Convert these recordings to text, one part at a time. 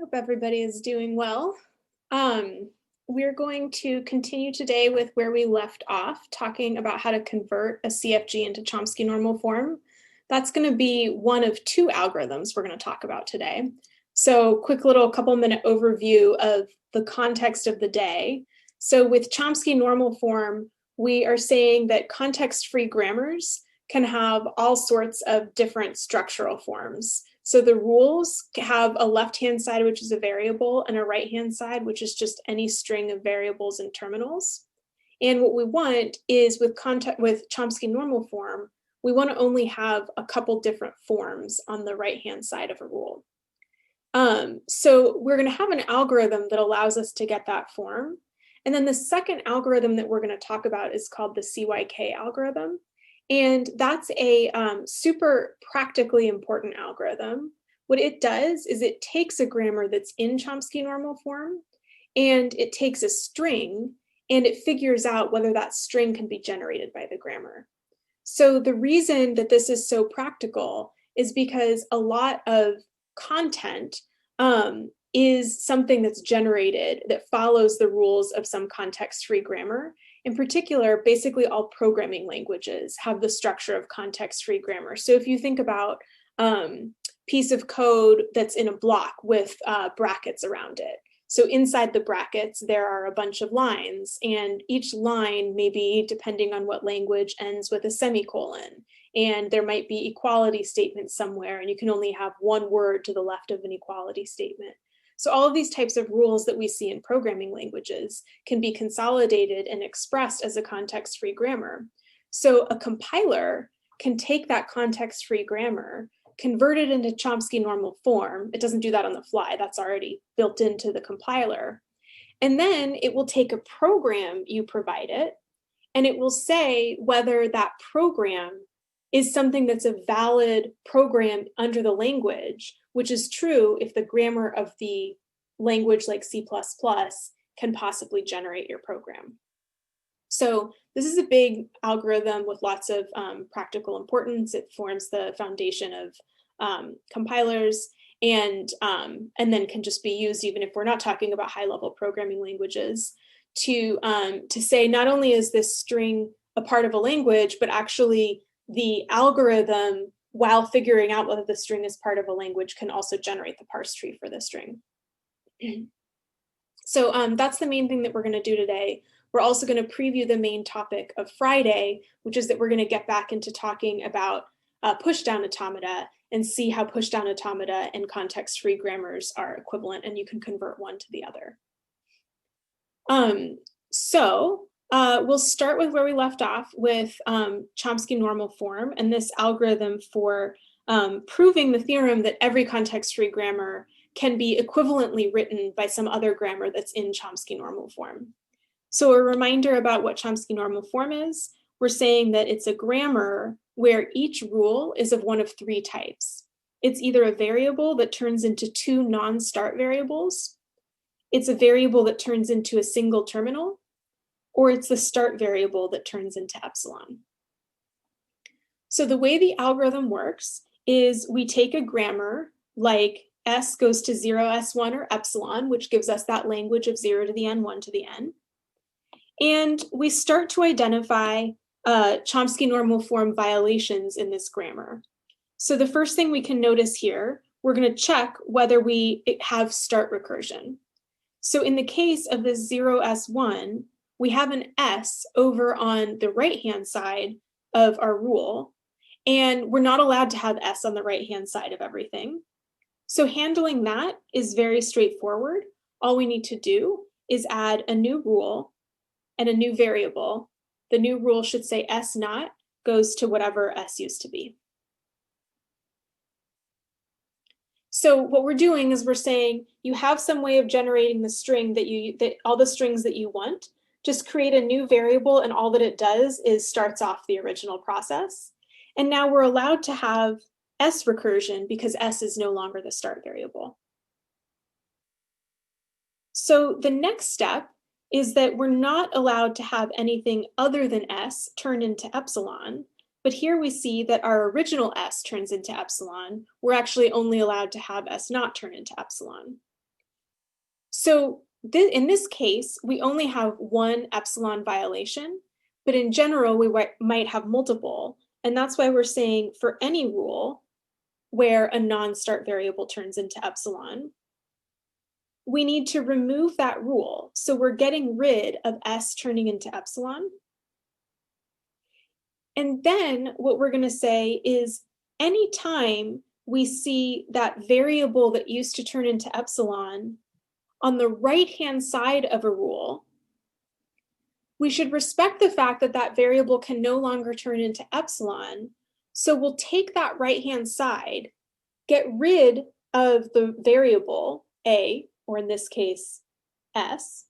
Hope everybody is doing well. Um, we're going to continue today with where we left off, talking about how to convert a CFG into Chomsky normal form. That's going to be one of two algorithms we're going to talk about today. So quick little couple-minute overview of the context of the day. So with Chomsky normal form, we are saying that context-free grammars can have all sorts of different structural forms. So the rules have a left-hand side, which is a variable, and a right-hand side, which is just any string of variables and terminals. And what we want is with Chomsky normal form, we want to only have a couple different forms on the right-hand side of a rule. So we're going to have an algorithm that allows us to get that form. And then the second algorithm that we're going to talk about is called the CYK algorithm. And that's a super practically important algorithm. What it does is it takes a grammar that's in Chomsky normal form, and it takes a string, and it figures out whether that string can be generated by the grammar. So the reason that this is so practical is because a lot of content is something that's generated that follows the rules of some context-free grammar. In particular, basically all programming languages have the structure of context-free grammar. So if you think about piece of code that's in a block with brackets around it. So inside the brackets, there are a bunch of lines, and each line maybe, depending on what language, ends with a semicolon. And there might be equality statements somewhere, and you can only have one word to the left of an equality statement. So all of these types of rules that we see in programming languages can be consolidated and expressed as a context-free grammar. So a compiler can take that context-free grammar, convert it into Chomsky normal form. It doesn't do that on the fly. That's already built into the compiler. And then it will take a program you provide it, and it will say whether that program is something that's a valid program under the language, which is true if the grammar of the language like C++ can possibly generate your program. So this is a big algorithm with lots of practical importance. It forms the foundation of compilers, and then can just be used even if we're not talking about high-level programming languages to say not only is this string a part of a language, but actually the algorithm, while figuring out whether the string is part of a language, can also generate the parse tree for the string. So that's the main thing that we're going to do today. We're also going to preview the main topic of Friday, which is that we're going to get back into talking about pushdown automata and see how pushdown automata and context-free grammars are equivalent, and you can convert one to the other. We'll start with where we left off with Chomsky normal form and this algorithm for proving the theorem that every context-free grammar can be equivalently written by some other grammar that's in Chomsky normal form. So a reminder about what Chomsky normal form is, we're saying that it's a grammar where each rule is of one of three types. It's either a variable that turns into two non-start variables, it's a variable that turns into a single terminal, or it's the start variable that turns into epsilon. So the way the algorithm works is we take a grammar like s goes to 0, s1, or epsilon, which gives us that language of 0 to the n, 1 to the n. And we start to identify Chomsky normal form violations in this grammar. So the first thing we can notice here, we're going to check whether we have start recursion. So in the case of the 0s1, we have an s over on the right-hand side of our rule, and we're not allowed to have s on the right-hand side of everything. So handling that is very straightforward. All we need to do is add a new rule and a new variable. The new rule should say s naught goes to whatever s used to be. So what we're doing is we're saying you have some way of generating the string that all the strings that you want. Just create a new variable, and all that it does is starts off the original process. And now we're allowed to have s recursion because s is no longer the start variable. So the next step is that we're not allowed to have anything other than s turn into epsilon. But here we see that our original s turns into epsilon. We're actually only allowed to have s naught turn into epsilon. So in this case, we only have one epsilon violation, but in general, we might have multiple. And that's why we're saying for any rule where a non-start variable turns into epsilon, we need to remove that rule. So we're getting rid of S turning into epsilon. And then what we're going to say is anytime we see that variable that used to turn into epsilon on the right-hand side of a rule, we should respect the fact that that variable can no longer turn into epsilon. So we'll take that right-hand side, get rid of the variable A, or in this case, S,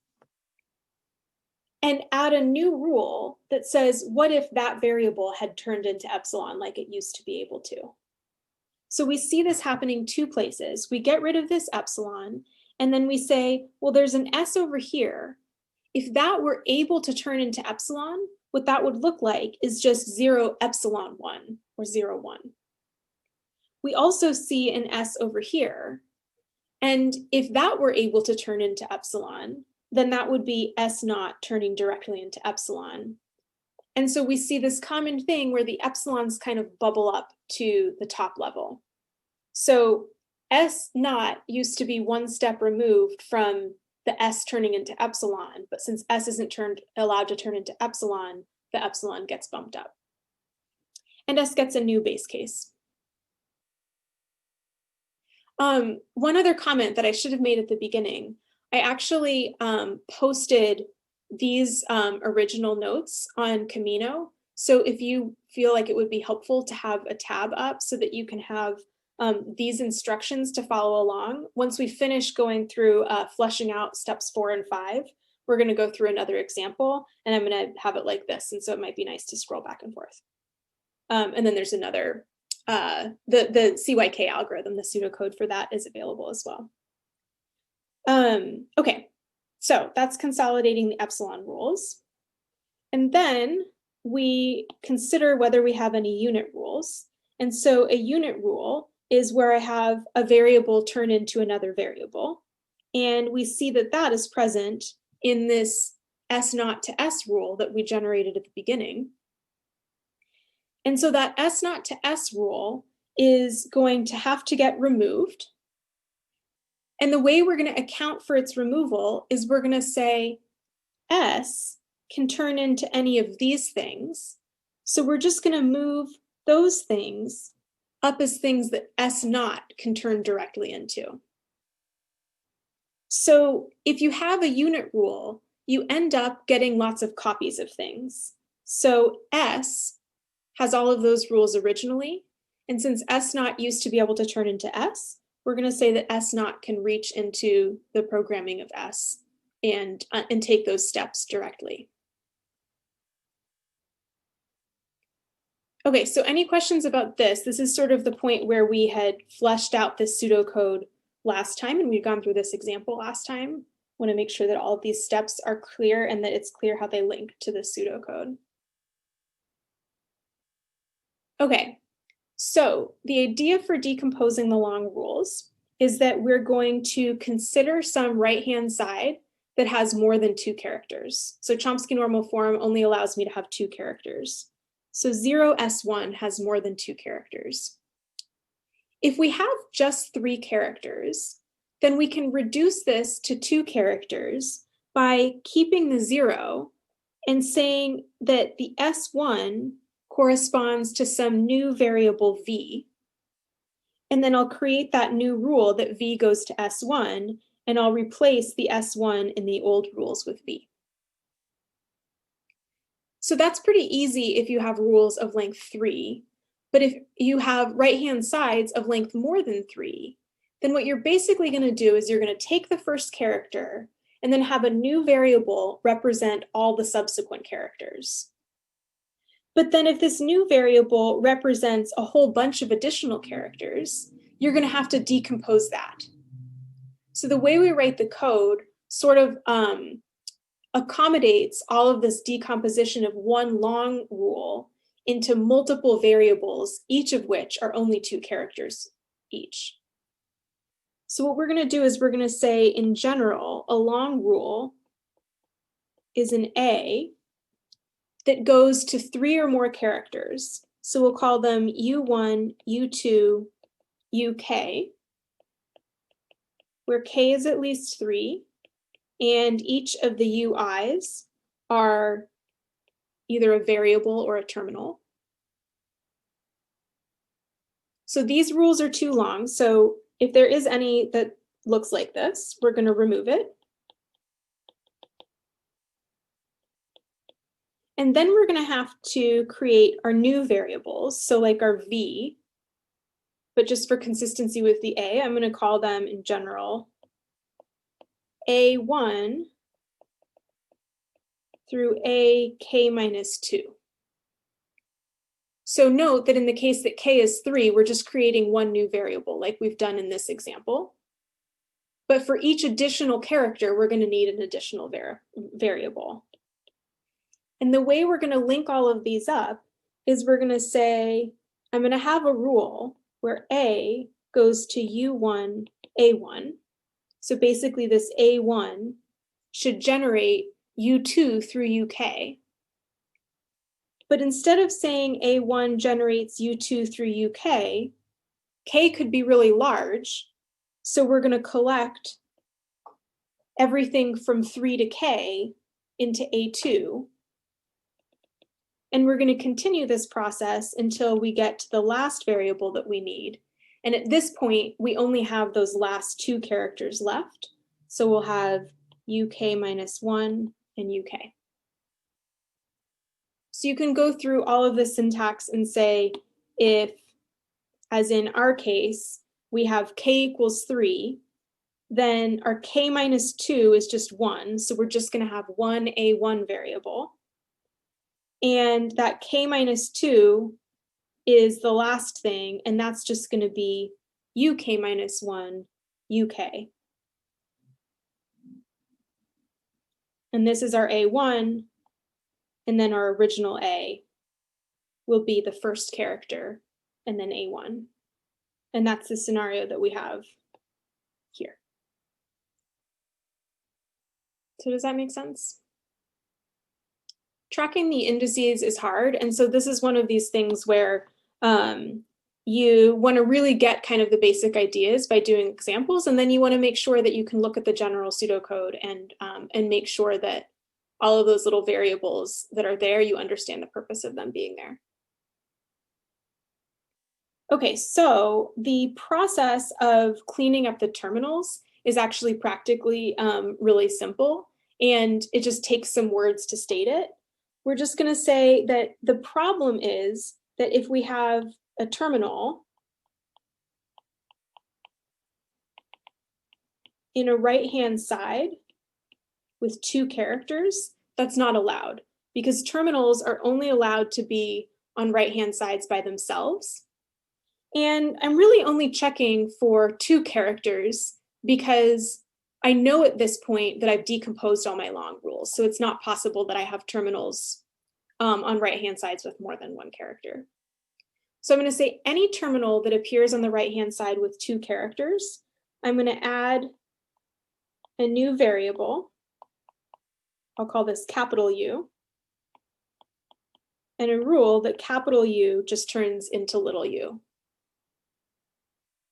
and add a new rule that says, what if that variable had turned into epsilon like it used to be able to? So we see this happening two places. We get rid of this epsilon, and then we say, well, there's an S over here. If that were able to turn into epsilon, what that would look like is just 0 epsilon 1 or 0, 1. We also see an S over here. And if that were able to turn into epsilon, then that would be S naught turning directly into epsilon. And so we see this common thing where the epsilons kind of bubble up to the top level. So S naught used to be one step removed from the S turning into epsilon, but since S isn't allowed to turn into epsilon, the epsilon gets bumped up. And S gets a new base case. One other comment that I should have made at the beginning, I actually posted these original notes on Camino. So if you feel like it would be helpful to have a tab up so that you can have these instructions to follow along. Once we finish going through fleshing out steps 4 and 5, we're going to go through another example, and I'm going to have it like this. And so it might be nice to scroll back and forth. And then there's another, the CYK algorithm, the pseudocode for that is available as well. Okay, so that's consolidating the epsilon rules. And then we consider whether we have any unit rules. And so a unit rule is where I have a variable turn into another variable. And we see that that is present in this S naught to S rule that we generated at the beginning. And so that S naught to S rule is going to have to get removed. And the way we're going to account for its removal is we're going to say S can turn into any of these things. So we're just going to move those things up as things that S naught can turn directly into. So if you have a unit rule, you end up getting lots of copies of things. So S has all of those rules originally. And since S naught used to be able to turn into S, we're going to say that S naught can reach into the programming of S and take those steps directly. Okay, so any questions about this? This is sort of the point where we had fleshed out this pseudocode last time, and we've gone through this example last time. I want to make sure that all of these steps are clear and that it's clear how they link to the pseudocode. Okay, so the idea for decomposing the long rules is that we're going to consider some right-hand side that has more than 2 characters. So Chomsky normal form only allows me to have 2 characters. So 0S1 has more than 2 characters. If we have just 3 characters, then we can reduce this to 2 characters by keeping the 0 and saying that the S1 corresponds to some new variable V. And then I'll create that new rule that V goes to S1, and I'll replace the S1 in the old rules with V. So that's pretty easy if you have rules of length 3. But if you have right-hand sides of length more than 3, then what you're basically going to do is you're going to take the first character and then have a new variable represent all the subsequent characters. But then if this new variable represents a whole bunch of additional characters, you're going to have to decompose that. So the way we write the code sort of accommodates all of this decomposition of one long rule into multiple variables, each of which are only 2 characters each. So what we're going to do is we're going to say, in general, a long rule is an A that goes to 3 or more characters. So we'll call them U1, U2, UK, where K is at least 3, and each of the UIs are either a variable or a terminal. So these rules are too long. So if there is any that looks like this, we're going to remove it. And then we're going to have to create our new variables. So like our V, but just for consistency with the A, I'm going to call them in general A1 through AK-2. So note that in the case that K is 3, we're just creating one new variable like we've done in this example. But for each additional character, we're going to need an additional variable. And the way we're going to link all of these up is we're going to say, I'm going to have a rule where A goes to U1, A1. So basically this A1 should generate U2 through UK. But instead of saying A1 generates U2 through UK, K could be really large. So we're going to collect everything from 3 to K into A2. And we're going to continue this process until we get to the last variable that we need. And at this point, we only have those last 2 characters left. So we'll have UK-1 and UK. So you can go through all of the syntax and say, if, as in our case, we have K equals 3, then our K-2 is just 1. So we're just going to have one A1 variable. And that K-2 is the last thing, and that's just going to be UK-1 UK. And this is our A1, and then our original A will be the first character, and then A1. And that's the scenario that we have here. So does that make sense? Tracking the indices is hard. And so this is one of these things where you want to really get kind of the basic ideas by doing examples. And then you want to make sure that you can look at the general pseudocode and make sure that all of those little variables that are there, you understand the purpose of them being there. Okay, so the process of cleaning up the terminals is actually practically really simple, and it just takes some words to state it. We're just going to say that the problem is that if we have a terminal in a right-hand side with 2 characters, that's not allowed, because terminals are only allowed to be on right-hand sides by themselves. And I'm really only checking for 2 characters because I know at this point that I've decomposed all my long rules. So it's not possible that I have terminals on right-hand sides with more than 1 character. So I'm going to say any terminal that appears on the right-hand side with 2 characters, I'm going to add a new variable. I'll call this capital U. And a rule that capital U just turns into little u.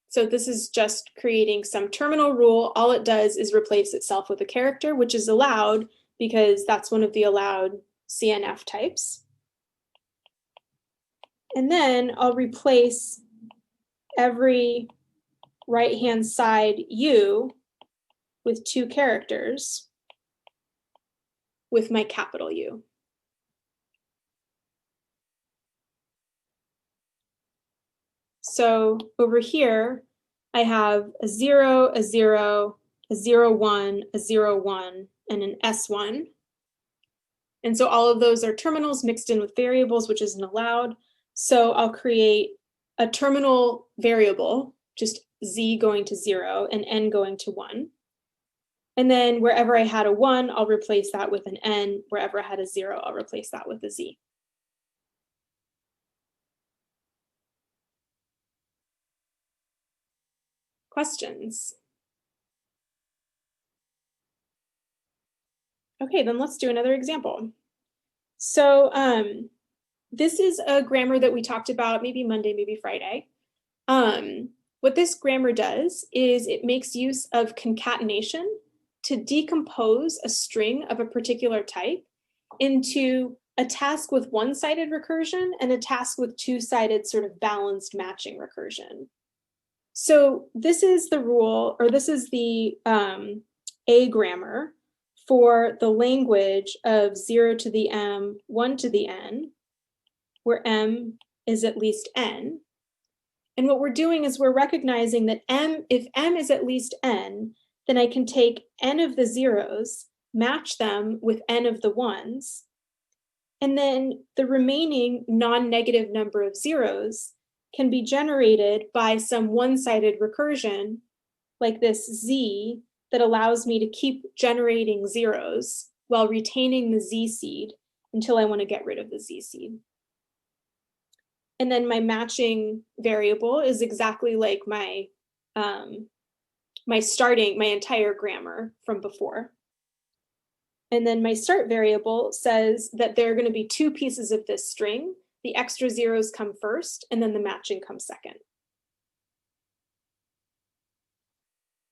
So this is just creating some terminal rule. All it does is replace itself with a character, which is allowed because that's one of the allowed CNF types. And then I'll replace every right-hand side U with 2 characters with my capital U. So over here, I have a 0, a 0, a 0, 1, a 0, 1, and an S1. And so all of those are terminals mixed in with variables, which isn't allowed. So I'll create a terminal variable, just Z going to 0 and N going to 1. And then wherever I had a 1, I'll replace that with an N. Wherever I had a 0, I'll replace that with a Z. Questions? Okay, then let's do another example. So this is a grammar that we talked about maybe Monday, maybe Friday. What this grammar does is it makes use of concatenation to decompose a string of a particular type into a task with one-sided recursion and a task with two-sided sort of balanced matching recursion. So this is the rule, or this is the A grammar for the language of 0 to the m, 1 to the n, where m is at least n. And what we're doing is we're recognizing that if m is at least n, then I can take n of the zeros, match them with n of the ones, and then the remaining non-negative number of zeros can be generated by some one-sided recursion, like this z, that allows me to keep generating zeros while retaining the z seed until I want to get rid of the z seed. And then my matching variable is exactly like my entire grammar from before. And then my start variable says that there are going to be two pieces of this string. The extra zeros come first, and then the matching comes second.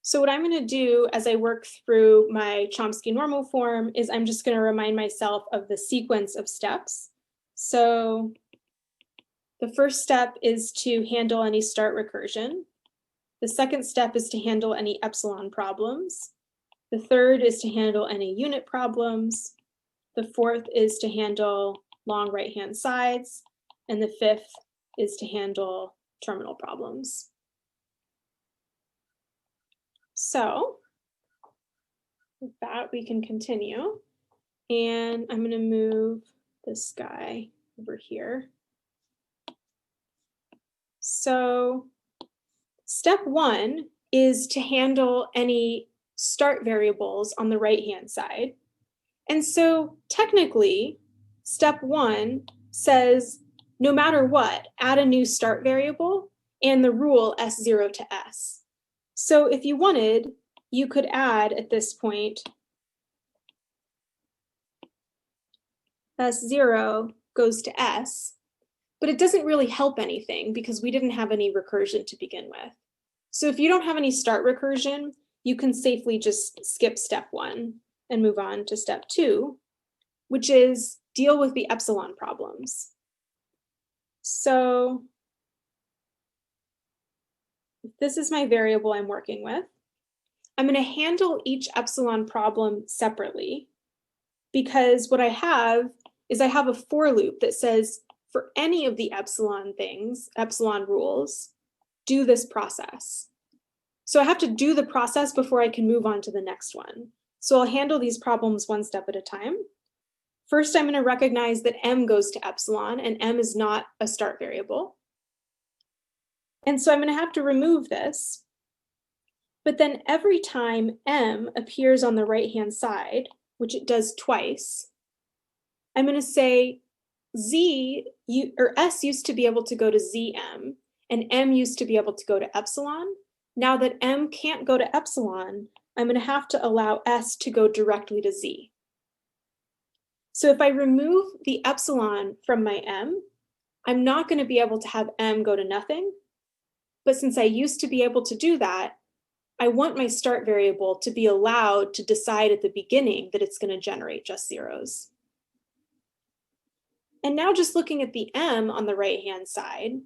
So what I'm going to do as I work through my Chomsky normal form is I'm just going to remind myself of the sequence of steps. So the first step is to handle any start recursion. The second step is to handle any epsilon problems. The third is to handle any unit problems. The fourth is to handle long right-hand sides. And the fifth is to handle terminal problems. So with that, we can continue. And I'm going to move this guy over here. So step one is to handle any start variables on the right-hand side. And so technically, step one says, no matter what, add a new start variable and the rule S0 to S. So if you wanted, you could add at this point, S0 goes to S, but it doesn't really help anything because we didn't have any recursion to begin with. So if you don't have any start recursion, you can safely just skip step one and move on to step two, which is deal with the epsilon problems. So this is my variable I'm working with. I'm going to handle each epsilon problem separately because what I have is I have a for loop that says for any of the epsilon things, epsilon rules, do this process. So I have to do the process before I can move on to the next one. So I'll handle these problems one step at a time. First, I'm going to recognize that m goes to epsilon, and m is not a start variable. And so I'm going to have to remove this. But then every time m appears on the right-hand side, which it does twice, I'm going to say S used to be able to go to zm, and m used to be able to go to epsilon. Now that m can't go to epsilon, I'm going to have to allow s to go directly to z. So if I remove the epsilon from my m, I'm not going to be able to have m go to nothing. But since I used to be able to do that, I want my start variable to be allowed to decide at the beginning that it's going to generate just zeros. And now just looking at the m on the right-hand side,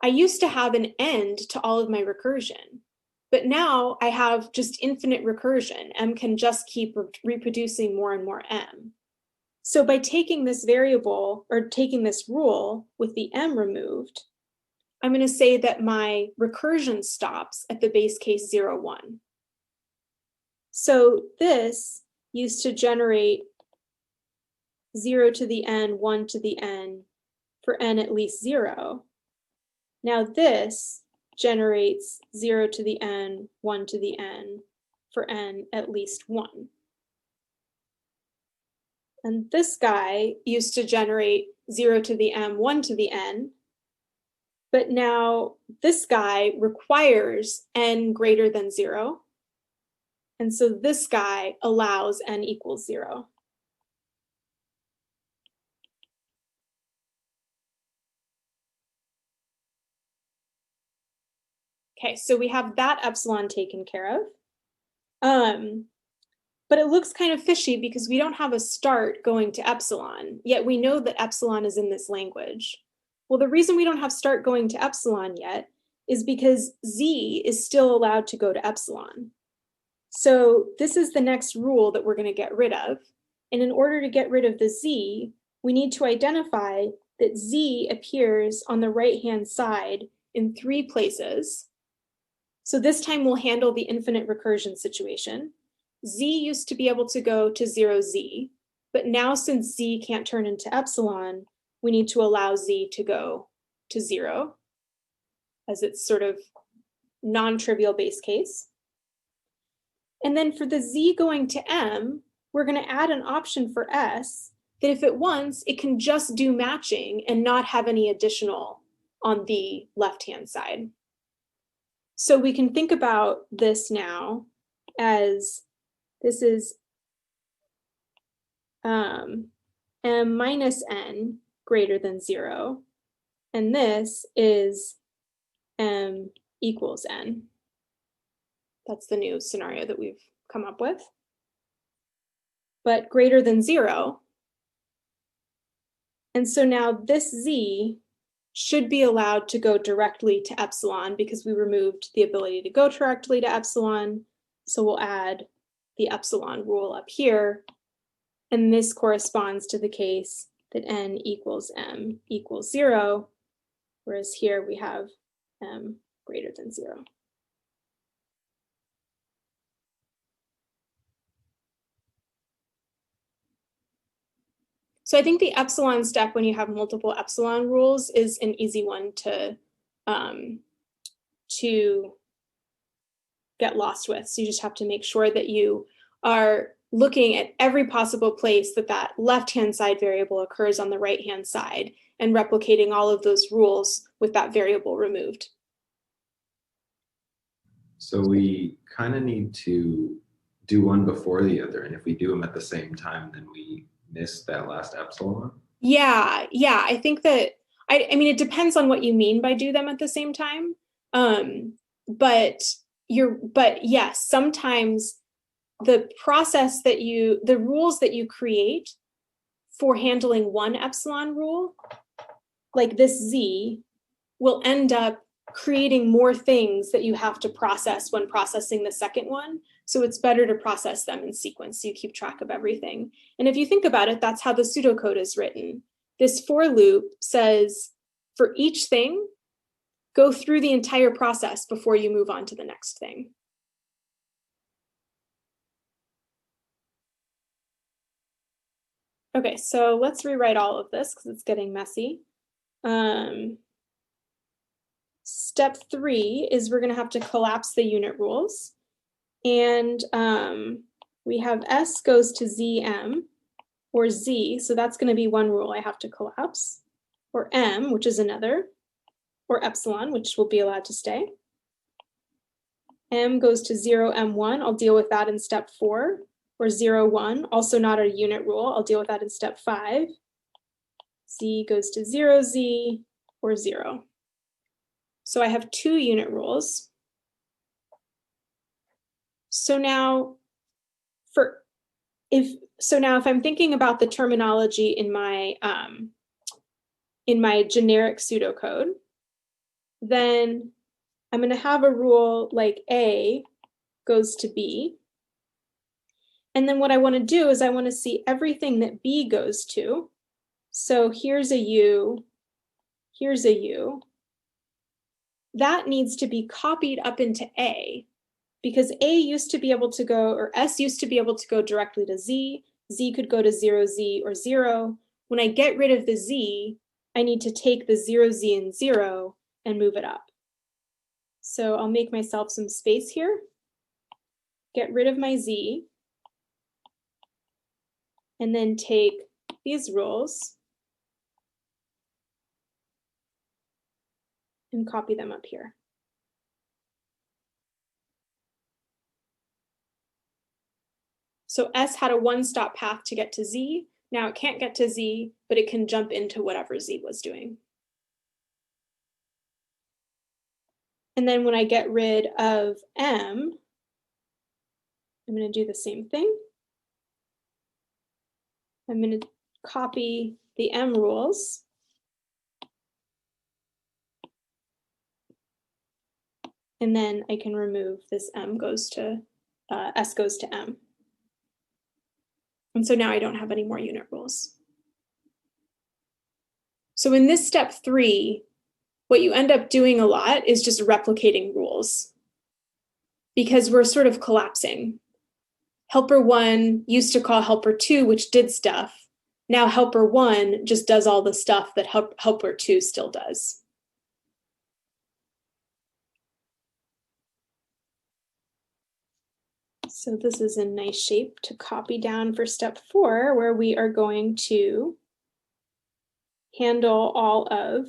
I used to have an end to all of my recursion. But now I have just infinite recursion. M can just keep reproducing more and more m. So by taking this variable, or taking this rule with the m removed, I'm going to say that my recursion stops at the base case 0, 1. So this used to generate 0 to the n, 1 to the n for n at least 0. Now this generates 0 to the n, 1 to the n for n at least 1. And this guy used to generate 0 to the m, 1 to the n, but now this guy requires n greater than 0. And so this guy allows n equals 0. Okay, so we have that epsilon taken care of. But it looks kind of fishy because we don't have a start going to epsilon, yet we know that epsilon is in this language. Well, the reason we don't have start going to epsilon yet is because z is still allowed to go to epsilon. So this is the next rule that we're going to get rid of. And in order to get rid of the z, we need to identify that z appears on the right-hand side in 3 places. So this time we'll handle the infinite recursion situation. Z used to be able to go to 0z, but now since z can't turn into epsilon, we need to allow z to go to 0 as its sort of non-trivial base case. And then for the z going to m, we're going to add an option for s that if it wants, it can just do matching and not have any additional on the left-hand side. So we can think about this now as this is m minus n greater than 0, and this is m equals n. That's the new scenario that we've come up with. But greater than 0. And so now this z should be allowed to go directly to epsilon because we removed the ability to go directly to epsilon. So we'll add the epsilon rule up here. And this corresponds to the case that n equals m equals 0, whereas here we have m greater than 0. So I think the epsilon step when you have multiple epsilon rules is an easy one to get lost with. So you just have to make sure that you are looking at every possible place that that left-hand side variable occurs on the right-hand side and replicating all of those rules with that variable removed. So we kind of need to do one before the other, and if we do them at the same time, then we miss that last epsilon. Yeah, I think that, I mean, it depends on what you mean by do them at the same time. But yes, sometimes the process that the rules that you create for handling one epsilon rule, like this z, will end up creating more things that you have to process when processing the second one. So it's better to process them in sequence so you keep track of everything. And if you think about it, that's how the pseudocode is written. This for loop says for each thing, go through the entire process before you move on to the next thing. Okay, so let's rewrite all of this because it's getting messy. Step 3 is we're going to have to collapse the unit rules. And we have S goes to ZM, or Z, so that's going to be one rule I have to collapse, or M, which is another, or epsilon, which will be allowed to stay. M goes to 0, M1, I'll deal with that in step 4, or 0, 1, also not a unit rule, I'll deal with that in step 5. Z goes to 0, Z, or 0. So I have 2 unit rules. So now if I'm thinking about the terminology in my generic pseudocode, then I'm going to have a rule like A goes to B. And then what I want to do is I want to see everything that B goes to. So here's a U, here's a U. That needs to be copied up into A, because A used to be able to go, or S used to be able to go directly to Z. Z could go to 0Z or 0. When I get rid of the Z, I need to take the 0Z and 0 and move it up. So I'll make myself some space here, get rid of my Z, and then take these rules and copy them up here. So S had a one-stop path to get to Z. Now it can't get to Z, but it can jump into whatever Z was doing. And then when I get rid of M, I'm going to do the same thing. I'm going to copy the M rules. And then I can remove this M goes to, S goes to M. And so now I don't have any more unit rules. So in this step 3, what you end up doing a lot is just replicating rules because we're sort of collapsing. Helper 1 used to call helper 2, which did stuff. Now helper 1 just does all the stuff that helper 2 still does. So this is a nice shape to copy down for step 4, where we are going to handle all of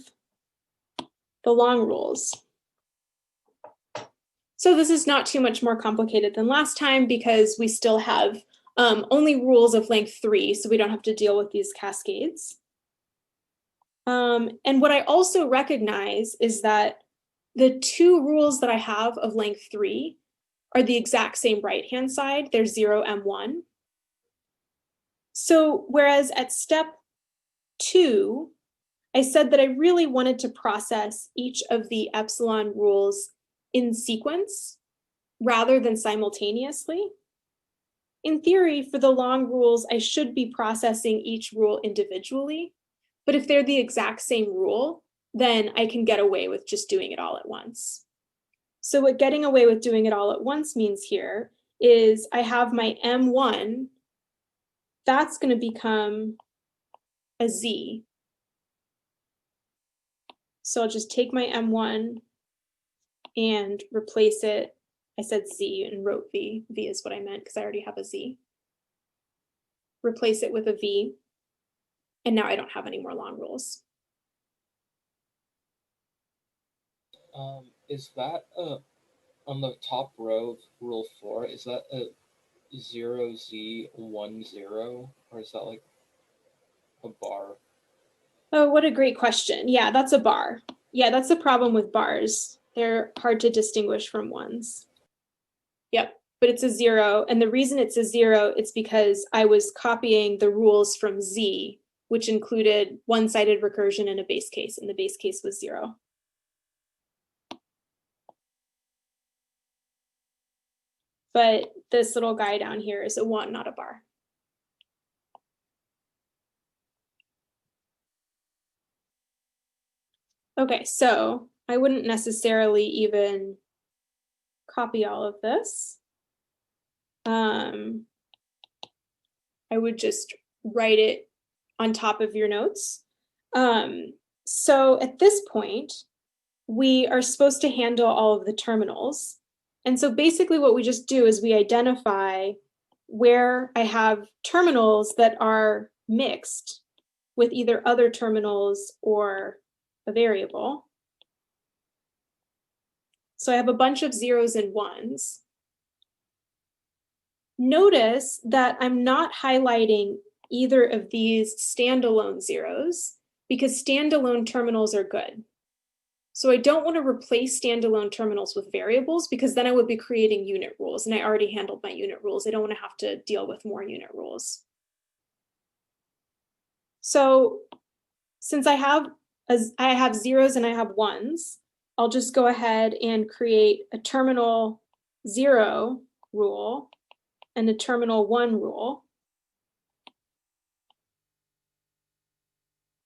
the long rules. So this is not too much more complicated than last time because we still have only rules of length 3, so we don't have to deal with these cascades. And what I also recognize is that the 2 rules that I have of length 3 are the exact same right-hand side. They're 0 and 1. So whereas at step 2, I said that I really wanted to process each of the epsilon rules in sequence rather than simultaneously. In theory, for the long rules, I should be processing each rule individually. But if they're the exact same rule, then I can get away with just doing it all at once. So what getting away with doing it all at once means here is I have my M1, that's going to become a Z. So I'll just take my M1 and replace it. I said Z and wrote V. V is what I meant because I already have a Z. Replace it with a V. And now I don't have any more long rules. Is that on the top row of rule 4, is that a 0Z10, or is that like a bar? Oh, what a great question. Yeah, that's a bar. Yeah, that's the problem with bars. They're hard to distinguish from ones. Yep, but it's a 0. And the reason it's a 0, it's because I was copying the rules from Z, which included one-sided recursion and a base case, and the base case was 0. But this little guy down here is a 1, not a bar. Okay, so I wouldn't necessarily even copy all of this. I would just write it on top of your notes. So at this point, we are supposed to handle all of the terminals. And so basically what we just do is we identify where I have terminals that are mixed with either other terminals or a variable. So I have a bunch of 0s and 1s. Notice that I'm not highlighting either of these standalone 0s because standalone terminals are good. So I don't want to replace standalone terminals with variables because then I would be creating unit rules, and I already handled my unit rules. I don't want to have to deal with more unit rules. So since I have 0s and I have 1s, I'll just go ahead and create a terminal 0 rule and a terminal 1 rule.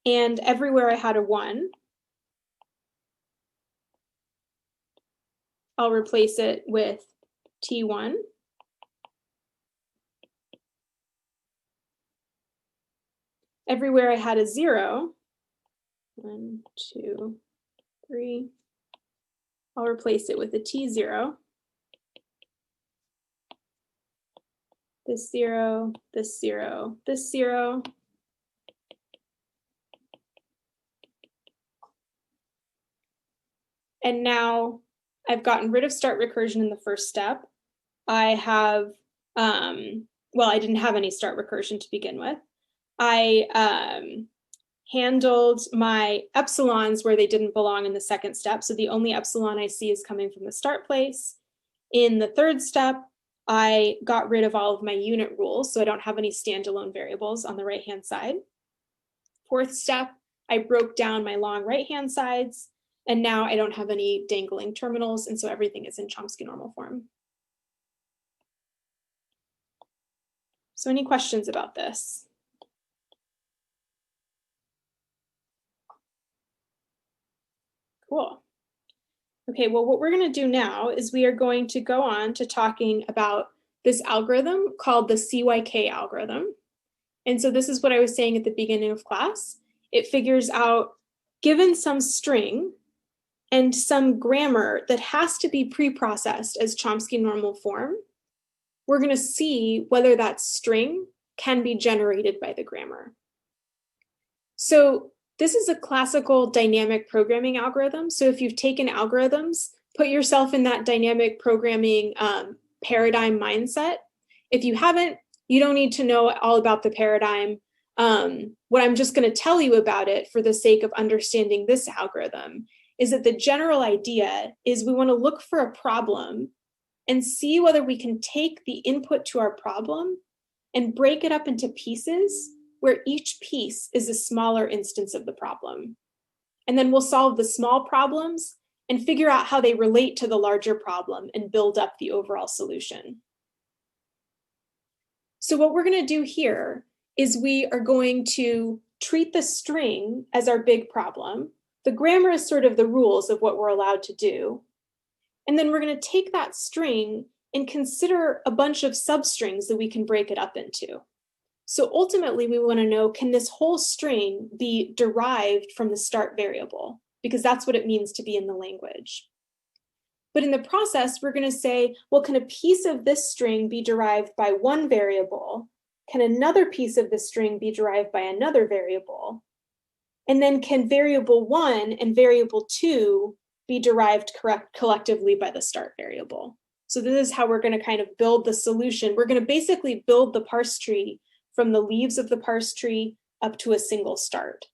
And everywhere I had a 1, I'll replace it with T1. Everywhere I had a 0, 1, 2, 3, I'll replace it with a T0. This 0, this 0, this 0. And now I've gotten rid of start recursion in the first step. I have, well, I didn't have any start recursion to begin with. I handled my epsilons where they didn't belong in the second step. So the only epsilon I see is coming from the start place. In the third step, I got rid of all of my unit rules, so I don't have any standalone variables on the right-hand side. Fourth step, I broke down my long right-hand sides, and now I don't have any dangling terminals, and so everything is in Chomsky normal form. So any questions about this? Cool. Okay, well, what we're going to do now is we are going to go on to talking about this algorithm called the CYK algorithm. And so this is what I was saying at the beginning of class. It figures out, given some string and some grammar that has to be pre-processed as Chomsky normal form, we're going to see whether that string can be generated by the grammar. So this is a classical dynamic programming algorithm. So if you've taken algorithms, put yourself in that dynamic programming paradigm mindset. If you haven't, you don't need to know all about the paradigm. What I'm just going to tell you about it for the sake of understanding this algorithm is that the general idea is we want to look for a problem and see whether we can take the input to our problem and break it up into pieces where each piece is a smaller instance of the problem. And then we'll solve the small problems and figure out how they relate to the larger problem and build up the overall solution. So what we're going to do here is we are going to treat the string as our big problem. The grammar is sort of the rules of what we're allowed to do. And then we're going to take that string and consider a bunch of substrings that we can break it up into. So ultimately, we want to know, can this whole string be derived from the start variable? Because that's what it means to be in the language. But in the process, we're going to say, well, can a piece of this string be derived by one variable? Can another piece of the string be derived by another variable? And then can variable 1 and variable 2 be derived collectively by the start variable? So this is how we're going to kind of build the solution. We're going to basically build the parse tree from the leaves of the parse tree up to a single start.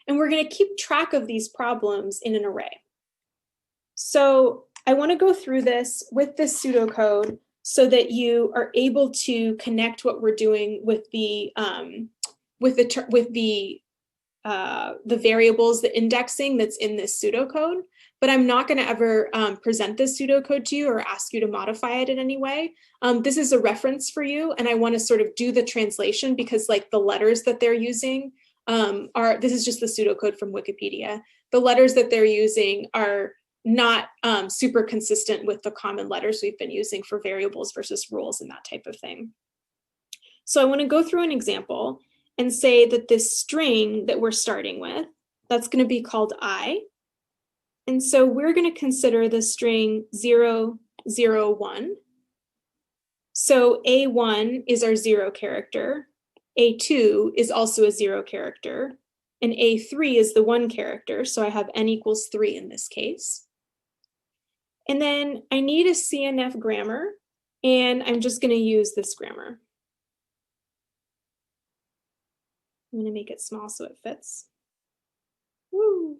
And we're going to keep track of these problems in an array. So I want to go through this with this pseudocode so that you are able to connect what we're doing with the variables, the indexing that's in this pseudocode. But I'm not going to ever present this pseudocode to you or ask you to modify it in any way. This is a reference for you, and I want to sort of do the translation because like the letters that they're using this is just the pseudocode from Wikipedia. The letters that they're using are not super consistent with the common letters we've been using for variables versus rules and that type of thing. So I want to go through an example and say that this string that we're starting with, that's going to be called I. And so we're going to consider the string 0, 0, 1. So A1 is our 0 character. A2 is also a 0 character. And A3 is the 1 character. So I have n equals 3 in this case. And then I need a CNF grammar. And I'm just going to use this grammar. I'm going to make it small so it fits. Woo.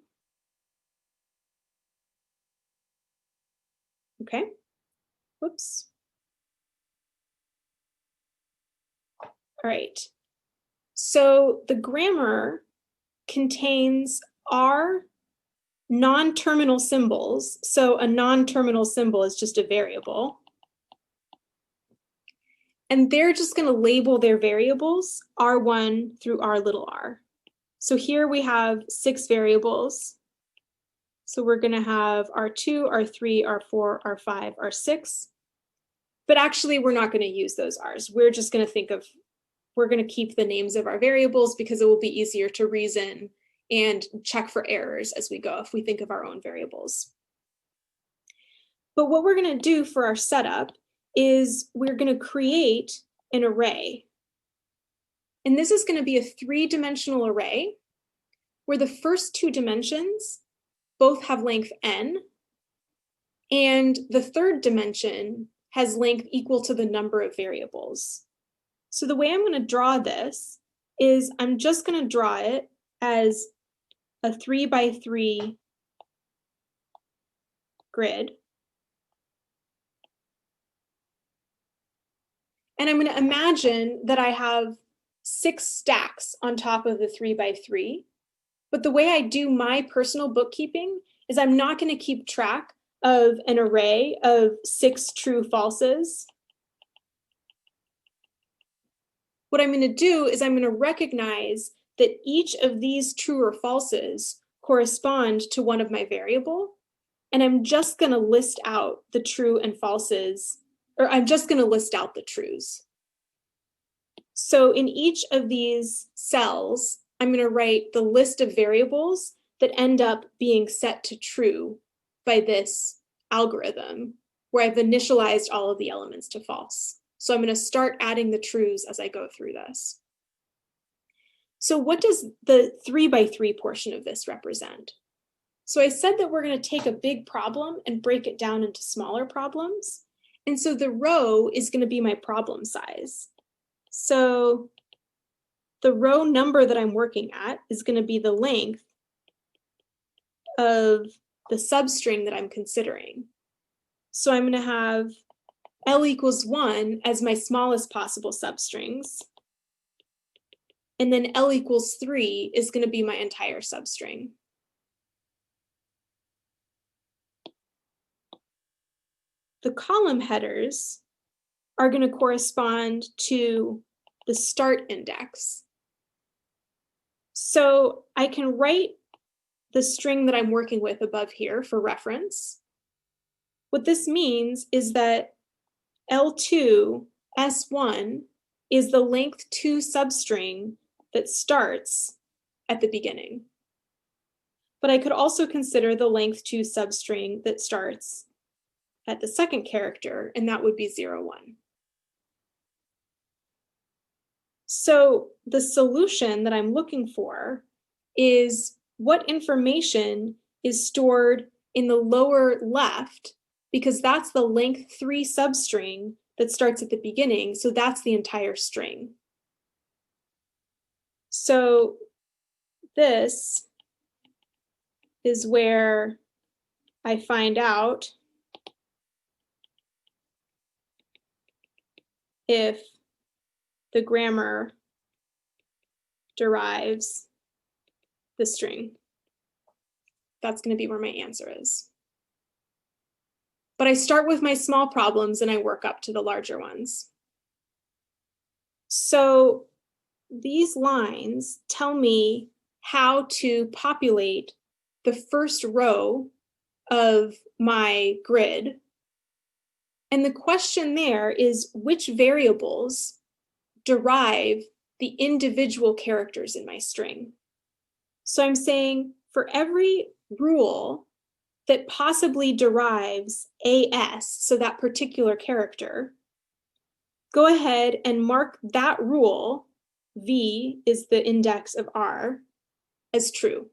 Okay. Whoops. All right. So the grammar contains R non-terminal symbols. So a non-terminal symbol is just a variable. And they're just going to label their variables R1 through R little r. So here we have 6 variables. So we're going to have R2, R3, R4, R5, R6. But actually, we're not going to use those R's. We're just going to we're going to keep the names of our variables because it will be easier to reason and check for errors as we go if we think of our own variables. But what we're going to do for our setup is we're going to create an array. And this is going to be a 3-dimensional array where the first 2 dimensions both have length n, and the third dimension has length equal to the number of variables. So the way I'm going to draw this is I'm just going to draw it as a 3x3 grid. And I'm going to imagine that I have 6 stacks on top of the 3x3. But the way I do my personal bookkeeping is I'm not going to keep track of an array of 6 true falses. What I'm going to do is I'm going to recognize that each of these true or falses correspond to one of my variable. And I'm just going to list out the true and falses, or I'm just going to list out the trues. So in each of these cells, I'm going to write the list of variables that end up being set to true by this algorithm, where I've initialized all of the elements to false. So I'm going to start adding the trues as I go through this. So what does the 3x3 portion of this represent? So I said that we're going to take a big problem and break it down into smaller problems. And so the row is going to be my problem size. So the row number that I'm working at is going to be the length of the substring that I'm considering. So I'm going to have L equals 1 as my smallest possible substrings. And then L equals 3 is going to be my entire substring. The column headers are going to correspond to the start index. So I can write the string that I'm working with above here for reference. What this means is that L2 S1 is the length 2 substring that starts at the beginning. But I could also consider the length 2 substring that starts at the second character, and that would be 0, 1. So the solution that I'm looking for is what information is stored in the lower left, because that's the length 3 substring that starts at the beginning, so that's the entire string. So this is where I find out if the grammar derives the string. That's going to be where my answer is. But I start with my small problems and I work up to the larger ones. So these lines tell me how to populate the first row of my grid. And the question there is which variables derive the individual characters in my string. So I'm saying for every rule that possibly derives AS, so that particular character, go ahead and mark that rule, V is the index of R, as true.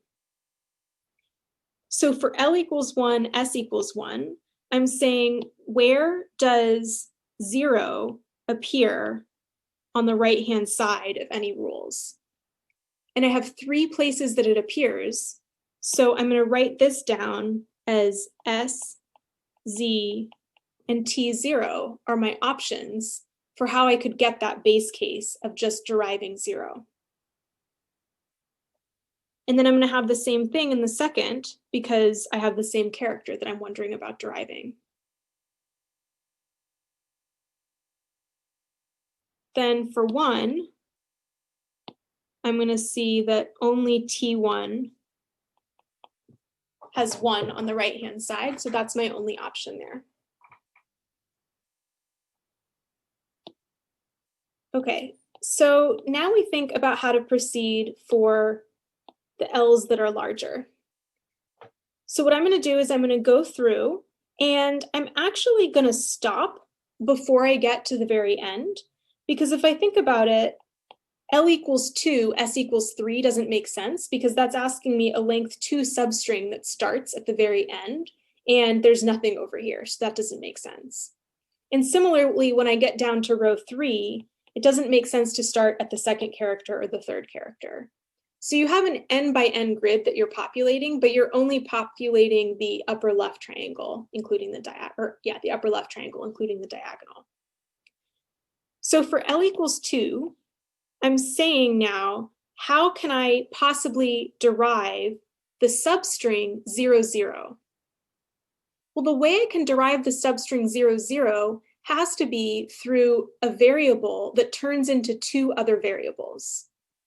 So for L equals 1, S equals 1, I'm saying where does 0 appear on the right-hand side of any rules? And I have 3 places that it appears. So I'm going to write this down as S, Z, and T0 are my options for how I could get that base case of just deriving 0. And then I'm going to have the same thing in the second because I have the same character that I'm wondering about deriving. Then for 1, I'm going to see that only T1 has 1 on the right-hand side, so that's my only option there. Okay, so now we think about how to proceed for the L's that are larger. So what I'm going to do is I'm going to go through and I'm actually going to stop before I get to the very end, because if I think about it, L equals 2, S equals 3 doesn't make sense because that's asking me a length 2 substring that starts at the very end, and there's nothing over here, so that doesn't make sense. And similarly, when I get down to row 3, It doesn't make sense to start at the second character or the third character. So you have an n by n grid that you're populating, but you're only populating the upper left triangle, including the upper left triangle, including the diagonal. So for L equals 2, I'm saying now, how can I possibly derive the substring 0, 0? Well, the way I can derive the substring 0, 0 has to be through a variable that turns into two other variables,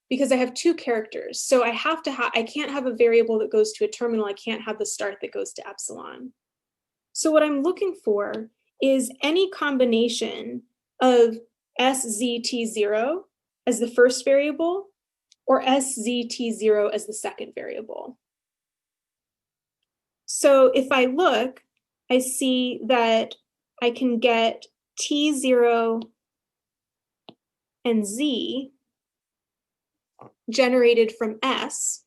because I have two characters. So I can't have a variable that goes to a terminal. I can't have the start that goes to epsilon. So what I'm looking for is any combination of SZT0 as the first variable or SZT0 as the second variable. So if I look, I see that I can get T0 and Z generated from S.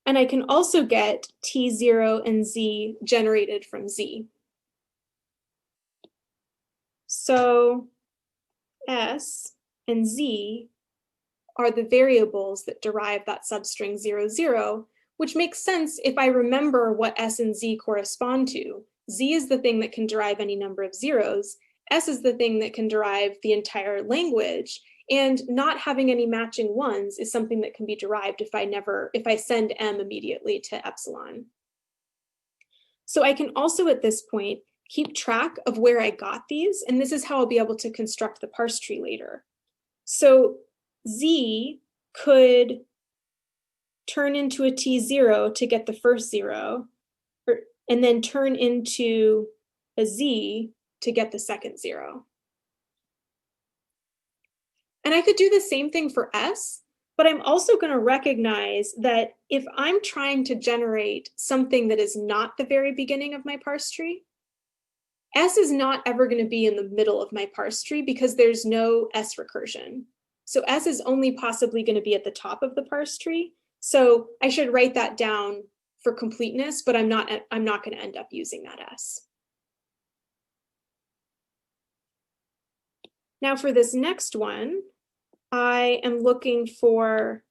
And I can also get T0 and Z generated from Z. So S and Z are the variables that derive that substring 0, 0, which makes sense if I remember what S and Z correspond to. Z is the thing that can derive any number of zeros. S is the thing that can derive the entire language. And not having any matching ones is something that can be derived if I send M immediately to epsilon. So I can also at this point keep track of where I got these, and this is how I'll be able to construct the parse tree later. So Z could turn into a T0 to get the first 0, and then turn into a Z to get the second 0. And I could do the same thing for S, but I'm also going to recognize that if I'm trying to generate something that is not the very beginning of my parse tree, S is not ever going to be in the middle of my parse tree because there's no S recursion. So S is only possibly going to be at the top of the parse tree. So I should write that down for completeness, but I'm not going to end up using that S. Now for this next one, I am looking for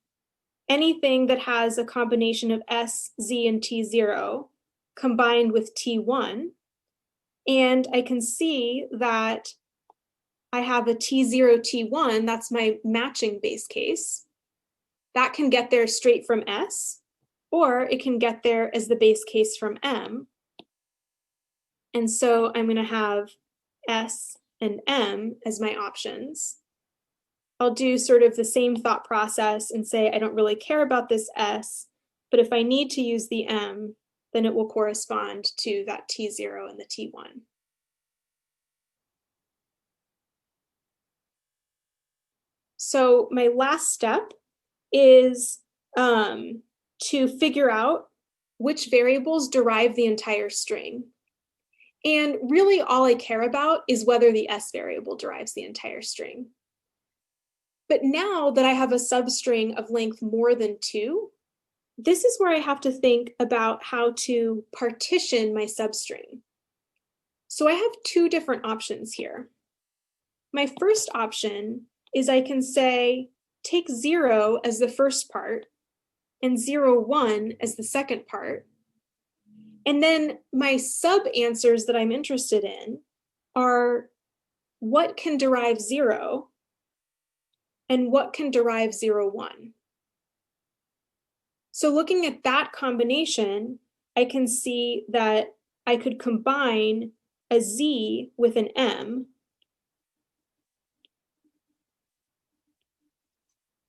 anything that has a combination of S, Z, and T0 combined with T1. And I can see that I have a T0, T1, that's my matching base case. That can get there straight from S, or it can get there as the base case from M. And so I'm going to have S and M as my options. I'll do sort of the same thought process and say, I don't really care about this S, but if I need to use the M, then it will correspond to that T0 and the T1. So my last step is to figure out which variables derive the entire string. And really all I care about is whether the S variable derives the entire string. But now that I have a substring of length more than 2, this is where I have to think about how to partition my substring. So I have two different options here. My first option is I can say, take 0 as the first part and 0, 1 as the second part. And then my sub answers that I'm interested in are what can derive 0 and what can derive 0, 1. So looking at that combination, I can see that I could combine a Z with an M,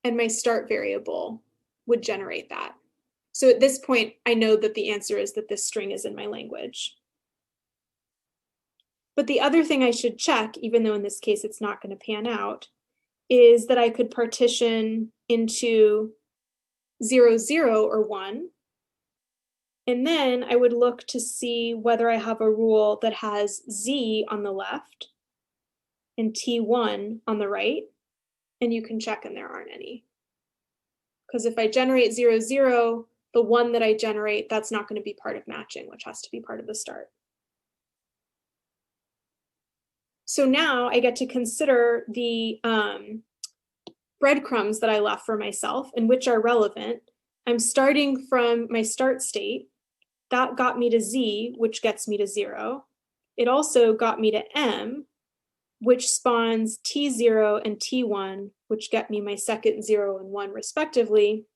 and my start variable would generate that. So at this point, I know that the answer is that this string is in my language. But the other thing I should check, even though in this case it's not going to pan out, is that I could partition into 0, 0 or 1. And then I would look to see whether I have a rule that has Z on the left and T1 on the right. And you can check and there aren't any. Because if I generate 0, 0, the one that I generate, that's not going to be part of matching, which has to be part of the start. So now I get to consider the breadcrumbs that I left for myself and which are relevant. I'm starting from my start state. That got me to Z, which gets me to 0. It also got me to M, which spawns T0 and T1, which get me my second 0 and 1 respectively.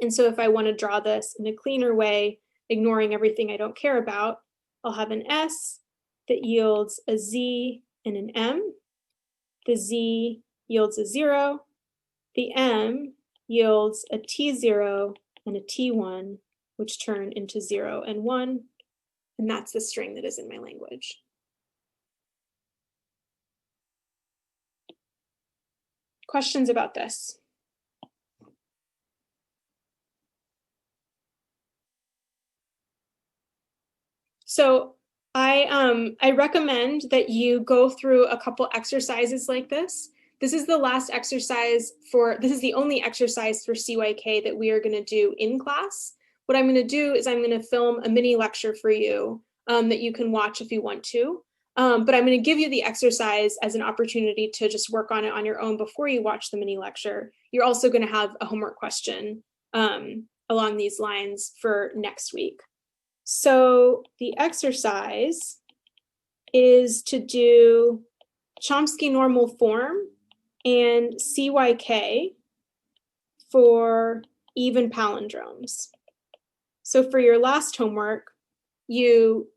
And so if I want to draw this in a cleaner way, ignoring everything I don't care about, I'll have an S that yields a Z and an M. The Z yields a 0. The M yields a T0 and a T1, which turn into 0 and 1. And that's the string that is in my language. Questions about this? So I recommend that you go through a couple exercises like this. This is the last exercise this is the only exercise for CYK that we are going to do in class. What I'm going to do is I'm going to film a mini lecture for you that you can watch if you want to. But I'm going to give you the exercise as an opportunity to just work on it on your own before you watch the mini lecture. You're also going to have a homework question along these lines for next week. So the exercise is to do Chomsky normal form and CYK for even palindromes. So for your last homework, you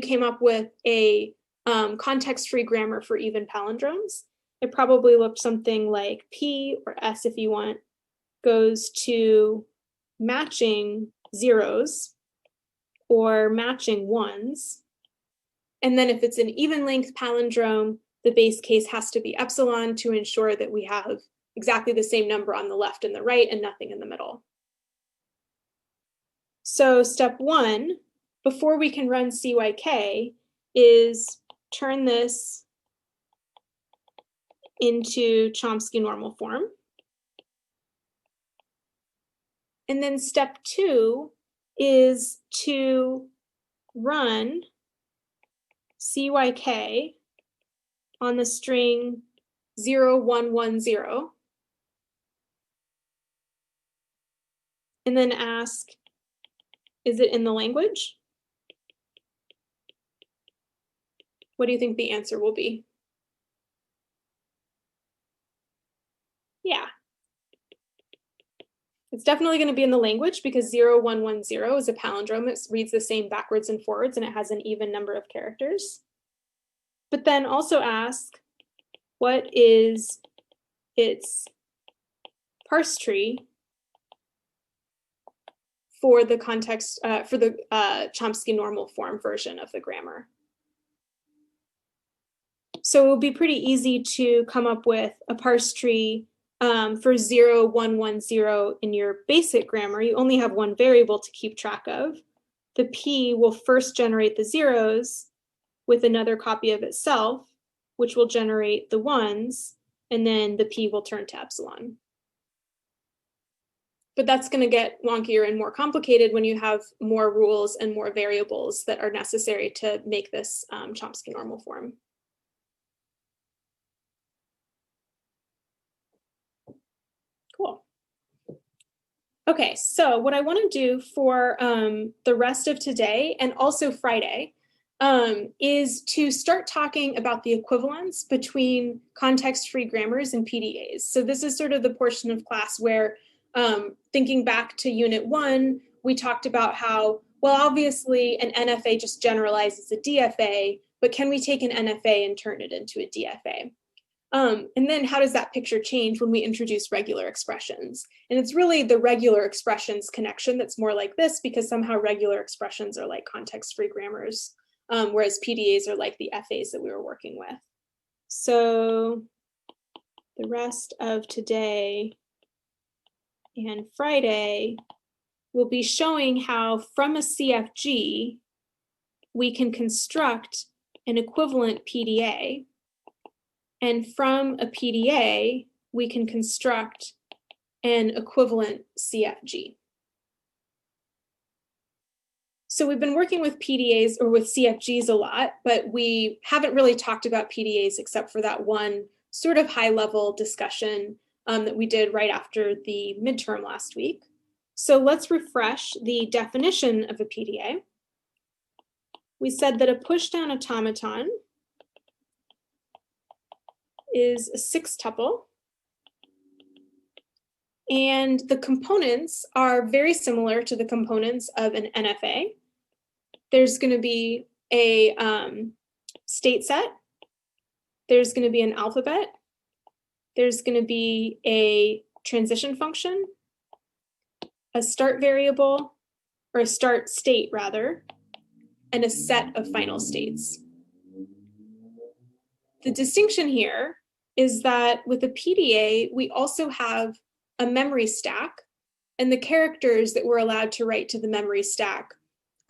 came up with a context-free grammar for even palindromes. It probably looked something like P, or S if you want, goes to matching zeros or matching ones. And then if it's an even length palindrome, the base case has to be epsilon to ensure that we have exactly the same number on the left and the right and nothing in the middle. So step 1, before we can run CYK, is turn this into Chomsky normal form. And then step 2 is to run CYK on the string 0, 1, 1, 0. And then ask, is it in the language? What do you think the answer will be? Yeah. It's definitely going to be in the language because 0, 1, 1, 0 is a palindrome. It reads the same backwards and forwards, and it has an even number of characters. But then also ask, what is its parse tree for the context, for the Chomsky normal form version of the grammar? So it will be pretty easy to come up with a parse tree for 0, 1, 1, 0 in your basic grammar. You only have one variable to keep track of. The P will first generate the zeros with another copy of itself, which will generate the ones, and then the P will turn to epsilon. But that's going to get wonkier and more complicated when you have more rules and more variables that are necessary to make this Chomsky normal form. Cool. Okay, so what I want to do for the rest of today and also Friday is to start talking about the equivalence between context-free grammars and PDAs. So this is sort of the portion of class where, thinking back to Unit 1, we talked about how, well, obviously an NFA just generalizes a DFA, but can we take an NFA and turn it into a DFA? And then how does that picture change when we introduce regular expressions? And it's really the regular expressions connection that's more like this, because somehow regular expressions are like context-free grammars, whereas PDAs are like the FAs that we were working with. So the rest of today and Friday will be showing how from a CFG, we can construct an equivalent PDA. And from a PDA, we can construct an equivalent CFG. So we've been working with PDAs or with CFGs a lot, but we haven't really talked about PDAs except for that one sort of high level discussion that we did right after the midterm last week. So let's refresh the definition of a PDA. We said that a pushdown automaton is a six-tuple, and the components are very similar to the components of an NFA. There's going to be a state set, there's going to be an alphabet, there's going to be a transition function, a start variable, or a start state rather, and a set of final states. The distinction here is that with a PDA, we also have a memory stack, and the characters that we're allowed to write to the memory stack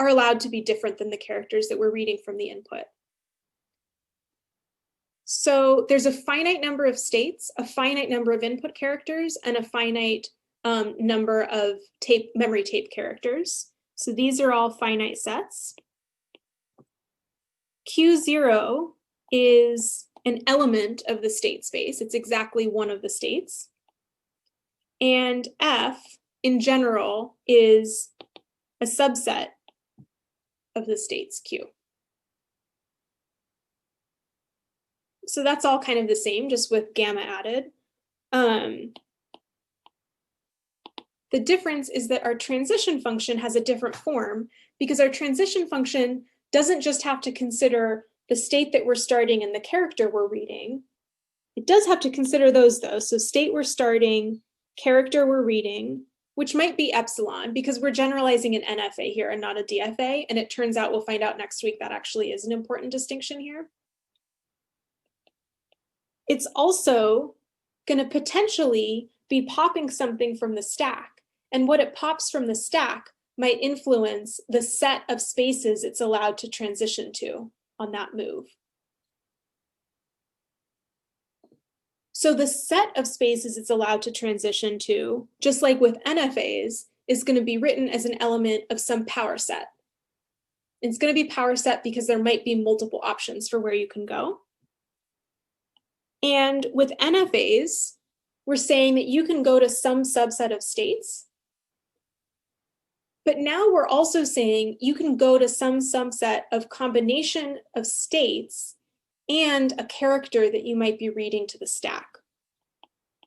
are allowed to be different than the characters that we're reading from the input. So there's a finite number of states, a finite number of input characters, and a finite number of memory tape characters. So these are all finite sets. Q0 is an element of the state space. It's exactly one of the states. And F, in general, is a subset of the states Q. So that's all kind of the same, just with gamma added. The difference is that our transition function has a different form, because our transition function doesn't just have to consider the state that we're starting and the character we're reading. It does have to consider those though. So state we're starting, character we're reading, which might be epsilon, because we're generalizing an NFA here and not a DFA. And it turns out, we'll find out next week, that actually is an important distinction here. It's also going to potentially be popping something from the stack. And what it pops from the stack might influence the set of spaces it's allowed to transition to on that move. So the set of spaces it's allowed to transition to, just like with NFAs, is going to be written as an element of some power set. It's going to be power set because there might be multiple options for where you can go. And with NFAs, we're saying that you can go to some subset of states. But now we're also saying you can go to some subset of combination of states and a character that you might be reading to the stack,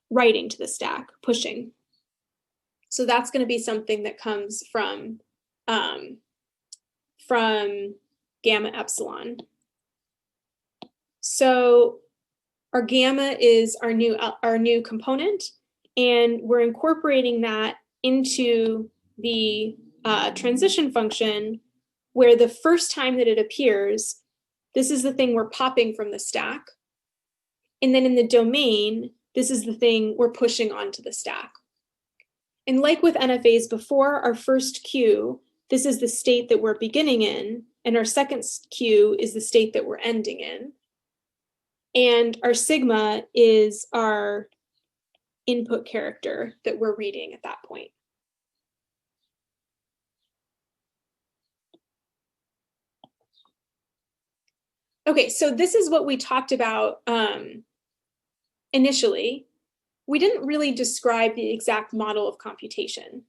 writing to the stack, pushing. So that's going to be something that comes from gamma epsilon. So our gamma is our new component, and we're incorporating that into the transition function, where the first time that it appears, this is the thing we're popping from the stack. And then in the domain, this is the thing we're pushing onto the stack. And like with NFAs before, our first Q, this is the state that we're beginning in, and our second Q is the state that we're ending in. And our sigma is our input character that we're reading at that point. Okay, so this is what we talked about initially. We didn't really describe the exact model of computation.